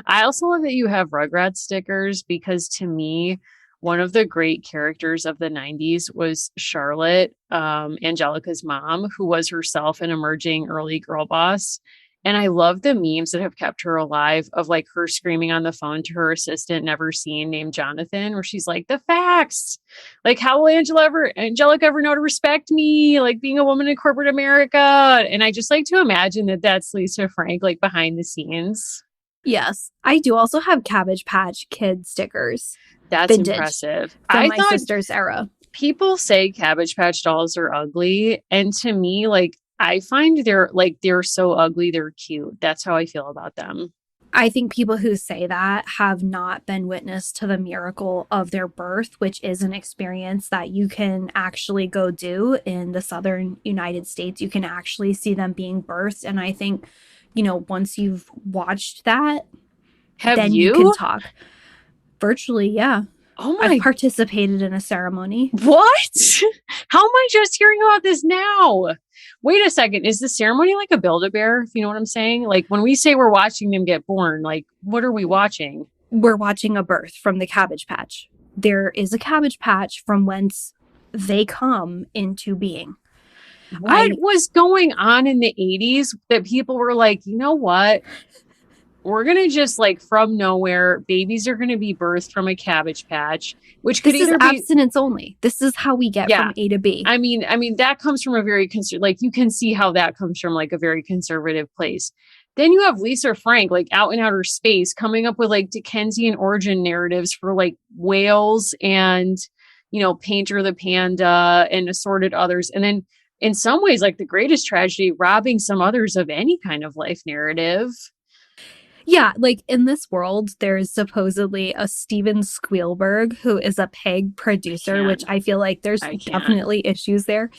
I also love that you have Rugrats stickers because to me, one of the great characters of the 90s was Charlotte, Angelica's mom, who was herself an emerging early girl boss. And I love the memes that have kept her alive of like her screaming on the phone to her assistant, never seen, named Jonathan, where she's like, the facts. Like, how will Angelica ever know to respect me? Like being a woman in corporate America. And I just like to imagine that that's Lisa Frank, like behind the scenes. Yes, I do also have Cabbage Patch Kid stickers, That's vintage, impressive. from I my thought sister's era. people say Cabbage Patch dolls are ugly. And to me, like, I find they're so ugly, they're cute. That's how I feel about them. I think people who say that have not been witness to the miracle of their birth, which is an experience that you can actually go do in the southern United States. You can actually see them being birthed. And I think, once you've watched that, Have then you can you? talk virtually. Yeah. Oh I've my, participated in a ceremony. what? How am I just hearing about this now? Wait a second. Is the ceremony like a Build-A-Bear? If you know what I'm saying? Like when we say we're watching them get born, like what are we watching? We're watching a birth from the Cabbage Patch. There is a Cabbage Patch from whence they come into being. What was going on in the 80s that people were like, you know what? We're going to just like from nowhere, babies are going to be birthed from a Cabbage Patch, which could This is either be, abstinence only. This is how we get yeah. from A to B. I mean, that comes from a very like you can see how that comes from like a very conservative place. Then you have Lisa Frank, like out in outer space, coming up with like Dickensian origin narratives for like whales and, Painter the Panda and assorted others. And then in some ways, like the greatest tragedy, robbing some others of any kind of life narrative. Yeah, like in this world, there's supposedly a Steven Spielberg who is a pig producer, which I feel like there's definitely issues there.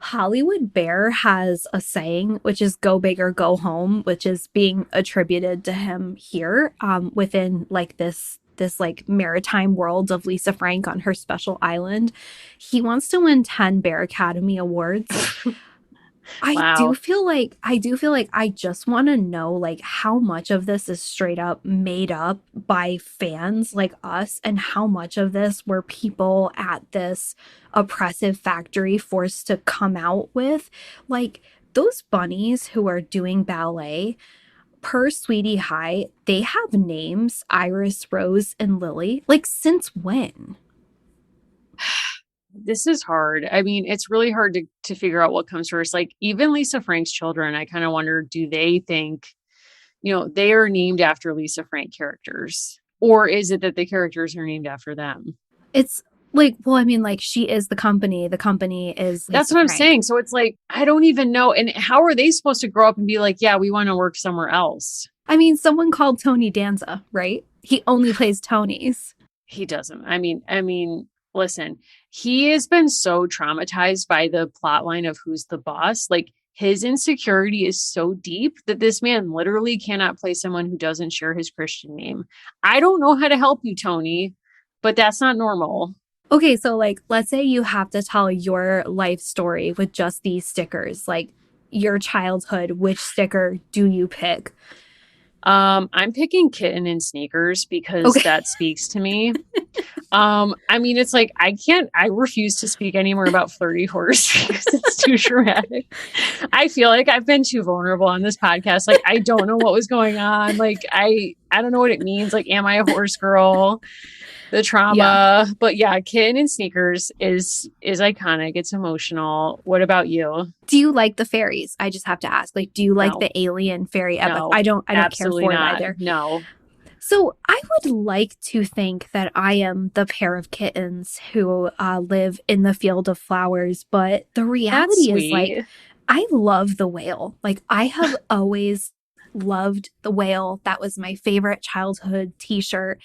Hollywood Bear has a saying, which is "Go big or go home," which is being attributed to him here, within like this like maritime world of Lisa Frank on her special island. He wants to win 10 Bear Academy Awards. I do feel like I just want to know like how much of this is straight up made up by fans like us and how much of this were people at this oppressive factory forced to come out with. Like those bunnies who are doing ballet per Sweetie High, they have names, Iris, Rose, and Lily. Like since when? This is hard. I mean, it's really hard to figure out what comes first. Like even Lisa Frank's children, I kind of wonder, do they think, they are named after Lisa Frank characters? Or is it that the characters are named after them? It's like, well, I mean, like she is the company. The company is Lisa That's what I'm Frank. saying. So it's like, I don't even know. And how are they supposed to grow up and be like, yeah, we want to work somewhere else? I mean, someone called Tony Danza, right? He only plays Tonys. He doesn't. I mean, listen, he has been so traumatized by the plot line of Who's the Boss. Like his insecurity is so deep that this man literally cannot play someone who doesn't share his Christian name. I don't know how to help you, Tony, but that's not normal. Okay, so like, let's say you have to tell your life story with just these stickers, like your childhood, which sticker do you pick? I'm picking kitten and sneakers because that speaks to me. I mean, it's like, I refuse to speak anymore about flirty horse because it's too traumatic. I feel like I've been too vulnerable on this podcast. Like, I don't know what was going on. Like, I don't know what it means. Like, am I a horse girl? The trauma. Yeah. But yeah, kitten and sneakers is iconic. It's emotional. What about you? Do you like the fairies? I just have to ask. Like, do you like the alien fairy epic? No, I don't care for it either. No. So I would like to think that I am the pair of kittens who live in the field of flowers, but the reality is like, I love the whale. Like I have always loved the whale. That was my favorite childhood t-shirt.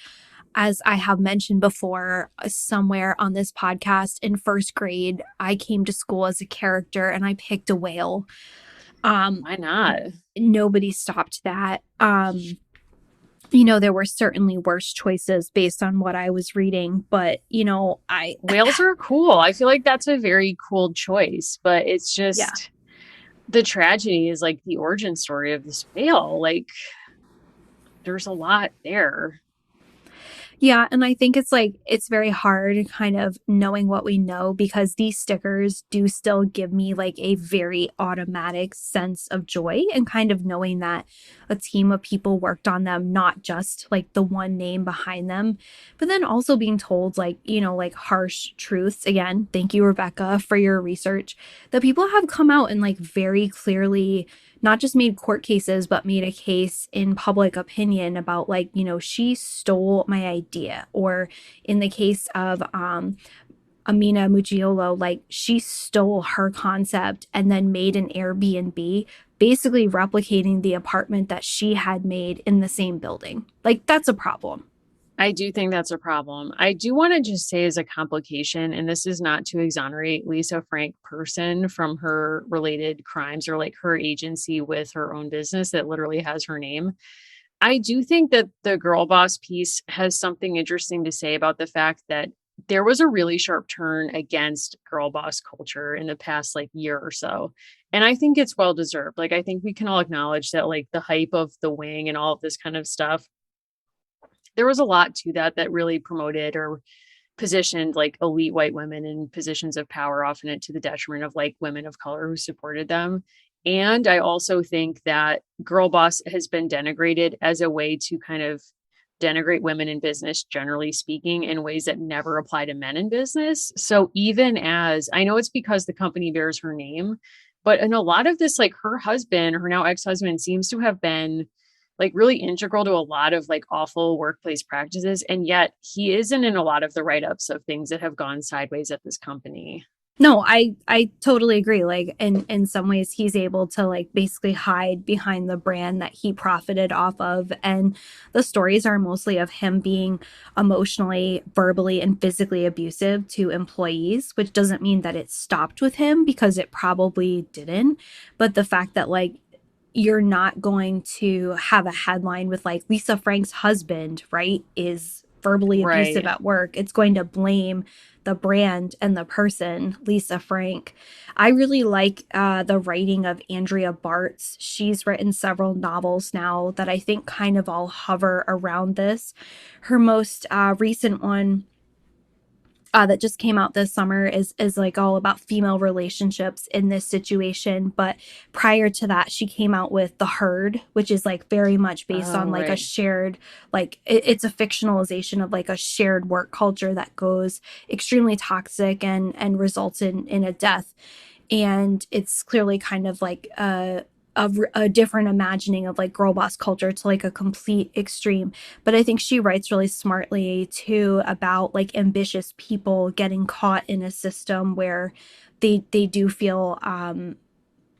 as I have mentioned before, somewhere on this podcast, in first grade, I came to school as a character and I picked a whale. Um, Why not? Nobody stopped that. You know, there were certainly worse choices based on what I was reading, but, you know, Whales are cool. I feel like that's a very cool choice, but it's yeah. just the tragedy is like the origin story of this whale. Like there's a lot there. Yeah, and I think it's like it's very hard kind of knowing what we know because these stickers do still give me like a very automatic sense of joy and kind of knowing that a team of people worked on them, not just like the one name behind them, but then also being told like, you know, like harsh truths. Again, thank you, Rebecca, for your research that people have come out and like very clearly not just made court cases, but made a case in public opinion about, like, you know, she stole my idea. Or in the case of Amina Mugiolo, like, she stole her concept and then made an Airbnb, basically replicating the apartment that she had made in the same building. Like, that's a problem. I do think that's a problem. I do want to just say as a complication, and this is not to exonerate Lisa Frank person from her related crimes or like her agency with her own business that literally has her name. I do think that the girl boss piece has something interesting to say about the fact that there was a really sharp turn against girl boss culture in the past like year or so. And I think it's well deserved. Like I think we can all acknowledge that like the hype of the wing and all of this kind of stuff, there was a lot to that that really promoted or positioned like elite white women in positions of power, often to the detriment of like women of color who supported them. And I also think that girl boss has been denigrated as a way to kind of denigrate women in business, generally speaking, in ways that never apply to men in business. So even as I know it's because the company bears her name, but in a lot of this, like her husband, her now ex husband, seems to have been like really integral to a lot of like awful workplace practices. And yet he isn't in a lot of the write ups of things that have gone sideways at this company. No, I totally agree. Like in some ways he's able to like basically hide behind the brand that he profited off of, and the stories are mostly of him being emotionally, verbally and physically abusive to employees, which doesn't mean that it stopped with him because it probably didn't, but the fact that like you're not going to have a headline with like Lisa Frank's husband, right, is verbally abusive Right. at work. It's going to blame the brand and the person, Lisa Frank. I really like the writing of Andrea Bartz. She's written several novels now that I think kind of all hover around this. Her most recent one that just came out this summer is like all about female relationships in this situation. But prior to that, she came out with The Herd, which is like very much based Oh, on like a right. shared, like it's a fictionalization of like a shared work culture that goes extremely toxic and results in a death. And it's clearly kind of like a different imagining of like girl boss culture to like a complete extreme. But I think she writes really smartly too about like ambitious people getting caught in a system where they do feel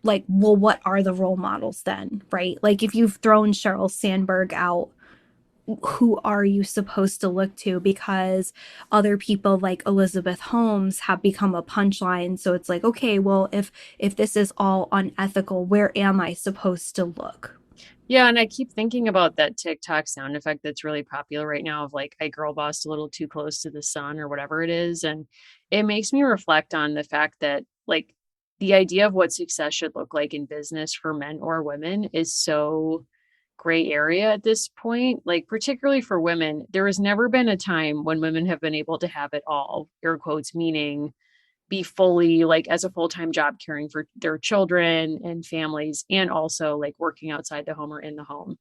like, well, what are the role models then, right? Like if you've thrown Sheryl Sandberg out, who are you supposed to look to? Because other people like Elizabeth Holmes have become a punchline. So it's like, okay, well, if this is all unethical, where am I supposed to look? Yeah, and I keep thinking about that TikTok sound effect that's really popular right now of like I girl bossed a little too close to the sun or whatever it is. And it makes me reflect on the fact that like the idea of what success should look like in business for men or women is so gray area at this point. Like particularly for women, there has never been a time when women have been able to have it all, air quotes, meaning be fully like as a full-time job caring for their children and families and also like working outside the home or in the home.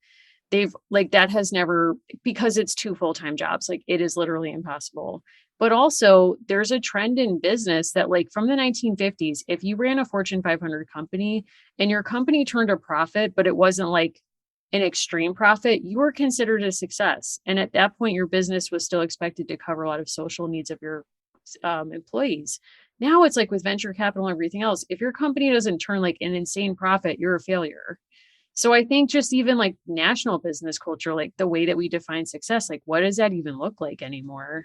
They've like that has never because it's two full-time jobs, like it is literally impossible. But also there's a trend in business that like from the 1950s, if you ran a Fortune 500 company and your company turned a profit, but it wasn't like an extreme profit, you were considered a success. And at that point, your business was still expected to cover a lot of social needs of your employees. Now it's like with venture capital and everything else, if your company doesn't turn like an insane profit, you're a failure. So I think just even like national business culture, like the way that we define success, like what does that even look like anymore?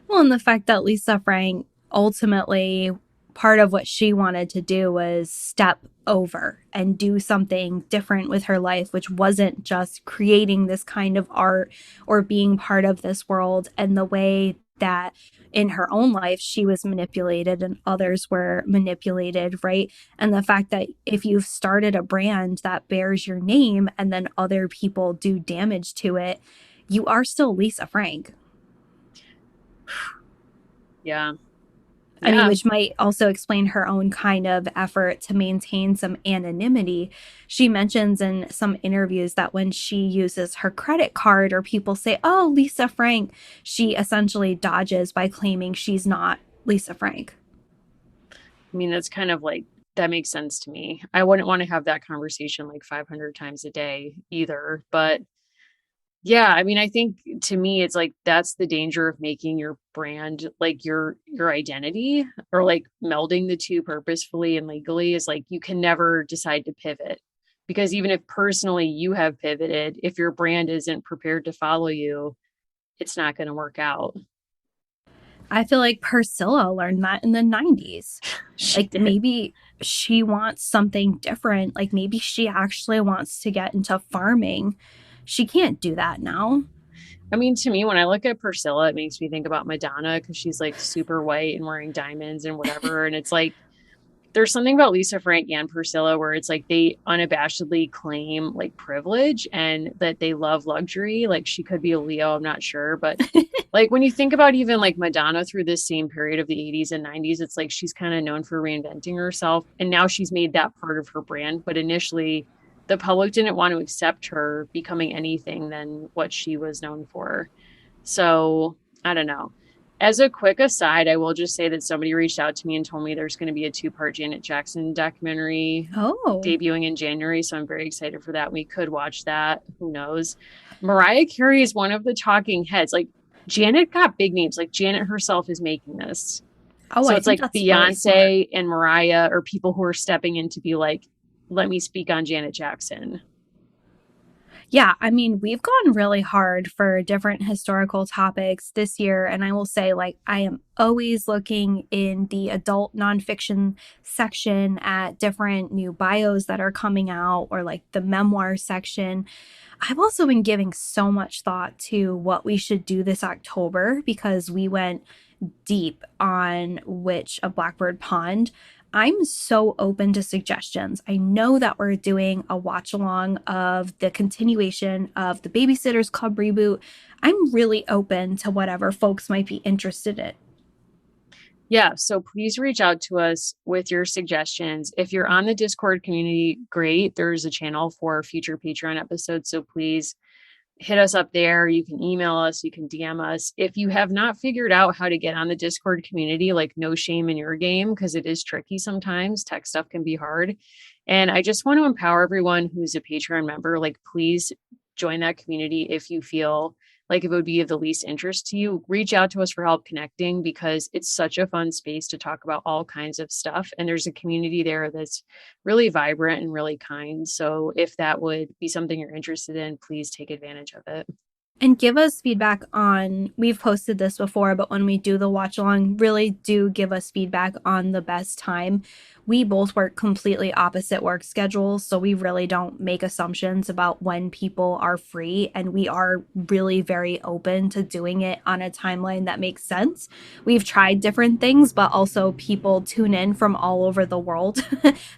Well, and the fact that Lisa Frank ultimately, part of what she wanted to do was step over and do something different with her life, which wasn't just creating this kind of art or being part of this world, and the way that in her own life she was manipulated and others were manipulated, right? And the fact that if you've started a brand that bears your name and then other people do damage to it, you are still Lisa Frank. Yeah. I mean, Yeah. which might also explain her own kind of effort to maintain some anonymity. She mentions in some interviews that when she uses her credit card or people say, oh, Lisa Frank, she essentially dodges by claiming she's not Lisa Frank. I mean, that's kind of like, that makes sense to me. I wouldn't want to have that conversation like 500 times a day either. But yeah, I mean, I think to me, it's like that's the danger of making your brand like your identity or like melding the two purposefully and legally is like you can never decide to pivot. Because even if personally you have pivoted, if your brand isn't prepared to follow you, it's not going to work out. I feel like Priscilla learned that in the 90s. She Like did. maybe she wants something different. Like maybe she actually wants to get into farming. She can't do that now. I mean, to me, when I look at Priscilla, it makes me think about Madonna because she's like super white and wearing diamonds and whatever. And it's like, there's something about Lisa Frank and Priscilla where it's like they unabashedly claim like privilege and that they love luxury. Like she could be a Leo, I'm not sure. But like when you think about even like Madonna through this same period of the 80s and 90s, it's like she's kind of known for reinventing herself. And now she's made that part of her brand. But initially, the public didn't want to accept her becoming anything than what she was known for. So I don't know. As a quick aside, I will just say that somebody reached out to me and told me there's going to be a two-part Janet Jackson documentary Oh, debuting in January. So I'm very excited for that. We could watch that. Who knows? Mariah Carey is one of the talking heads. Like Janet got big names. Like Janet herself is making this. oh, So I it's think like that's really smart. Beyonce and Mariah are people who are stepping in to be like, let me speak on Janet Jackson. Yeah, I mean, we've gone really hard for different historical topics this year. And I will say, like, I am always looking in the adult nonfiction section at different new bios that are coming out or like the memoir section. I've also been giving so much thought to what we should do this October because we went deep on Witch of Blackbird Pond. I'm so open to suggestions. I know that we're doing a watch along of the continuation of the Babysitters Club reboot. I'm really open to whatever folks might be interested in. Yeah, so please reach out to us with your suggestions. If you're on the Discord community, great. There's a channel for future Patreon episodes. So please hit us up there. You can email us, you can DM us. If you have not figured out how to get on the Discord community, like no shame in your game, because it is tricky sometimes. Tech stuff can be hard. And I just want to empower everyone who's a Patreon member, like please join that community if you feel like if it would be of the least interest to you. Reach out to us for help connecting because it's such a fun space to talk about all kinds of stuff. And there's a community there that's really vibrant and really kind. So if that would be something you're interested in, please take advantage of it. And give us feedback on, we've posted this before, but when we do the watch along, really do give us feedback on the best time. We both work completely opposite work schedules, so we really don't make assumptions about when people are free, and we are really very open to doing it on a timeline that makes sense. We've tried different things, but also people tune in from all over the world.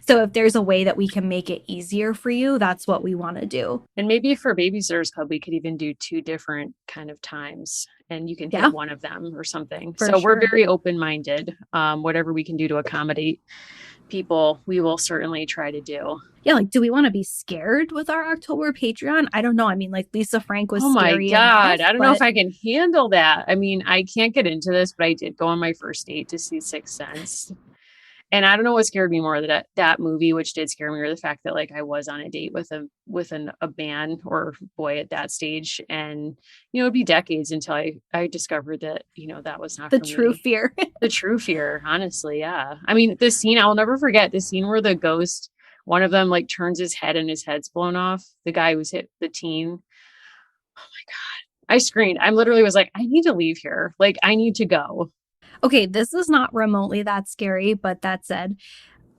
So if there's a way that we can make it easier for you, that's what we want to do. And maybe for Babysitters Club, we could even do two different kind of times and you can hit Yeah, one of them or something. for So we're sure. very open minded. Whatever we can do to accommodate people, we will certainly try to do. Yeah, like, do we want to be scared with our October Patreon? I don't know. I mean, like, Lisa Frank was Oh my scary God. enough, I don't know if but I can handle that. I mean, I can't get into this, but I did go on my first date to see Sixth Sense. And I don't know what scared me more, that movie, which did scare me, or the fact that like I was on a date with a man or boy at that stage. And it'd be decades until I discovered that, that was not the for true me. fear. The true fear, honestly, yeah. I mean, the scene, I'll never forget the scene where the ghost One of them like turns his head and his head's blown off. The guy who's hit the teen. Oh my God. I screamed. I literally was like, I need to leave here. Like, I need to go. Okay, this is not remotely that scary, but that said,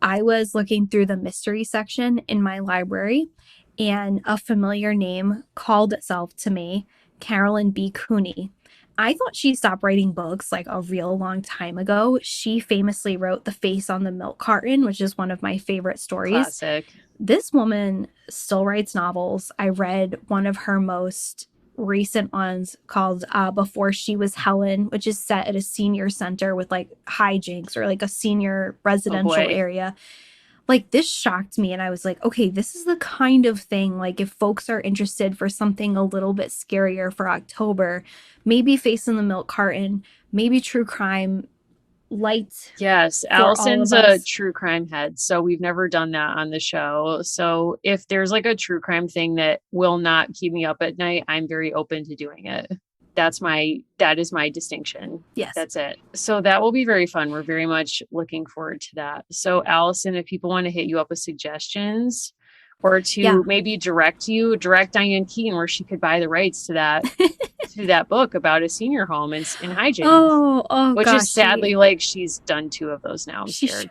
I was looking through the mystery section in my library, and a familiar name called itself to me, Carolyn B. Cooney. I thought she stopped writing books like a real long time ago. She famously wrote The Face on the Milk Carton, which is one of my favorite stories. Classic. This woman still writes novels. I read one of her most recent ones called Before She Was Helen, which is set at a senior center with like hijinks or like a senior residential area. Like, this shocked me, and I was like, okay, this is the kind of thing, like, if folks are interested for something a little bit scarier for October, maybe Face in the Milk Carton, maybe true crime, light. Yes, Allison's a true crime head, so we've never done that on the show. So if there's like a true crime thing that will not keep me up at night, I'm very open to doing it. That is my distinction. Yes. That's it. So that will be very fun. We're very much looking forward to that. So Allison, if people want to hit you up with suggestions or to maybe direct Diane Keaton where she could buy the rights to that to that book about a senior home in hijinks. Which is sadly like she's done 2 of those now. I'm scared.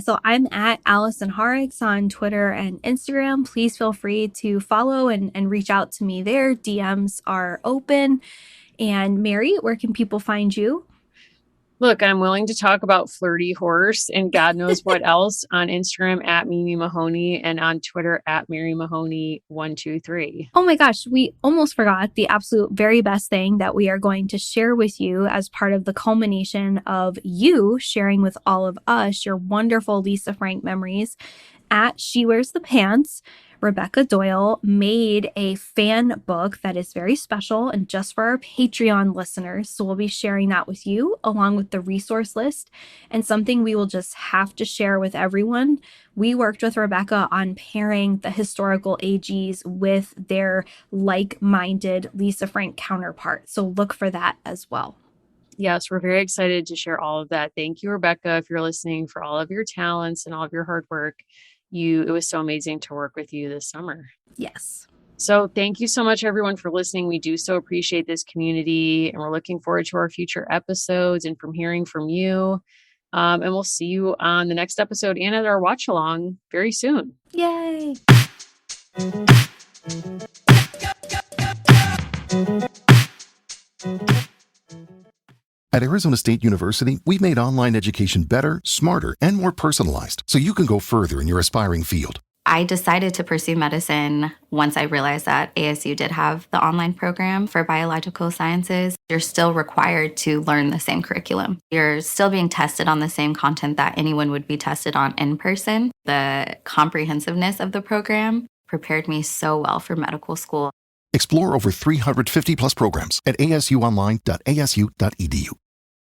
So I'm at Allison Horrocks on Twitter and Instagram. Please feel free to follow and reach out to me there. DMs are open. And Mary, where can people find you? Look, I'm willing to talk about Flirty Horse and God knows what else on Instagram at Mimi Mahoney and on Twitter at Mary Mahoney 123. Oh my gosh, we almost forgot the absolute very best thing that we are going to share with you as part of the culmination of you sharing with all of us your wonderful Lisa Frank memories. At She Wears the Pants, Rebecca Doyle made a fan book that is very special and just for our Patreon listeners. So we'll be sharing that with you along with the resource list and something we will just have to share with everyone. We worked with Rebecca on pairing the historical AGs with their like-minded Lisa Frank counterpart. So look for that as well. Yes, we're very excited to share all of that. Thank you, Rebecca, if you're listening, for all of your talents and all of your hard work. It was so amazing to work with you this summer. Yes. So thank you so much, everyone, for listening. We do so appreciate this community, and we're looking forward to our future episodes and from hearing from you. And we'll see you on the next episode and at our watch along very soon. Yay. At Arizona State University, we've made online education better, smarter, and more personalized so you can go further in your aspiring field. I decided to pursue medicine once I realized that ASU did have the online program for biological sciences. You're still required to learn the same curriculum. You're still being tested on the same content that anyone would be tested on in person. The comprehensiveness of the program prepared me so well for medical school. Explore over 350 plus programs at asuonline.asu.edu.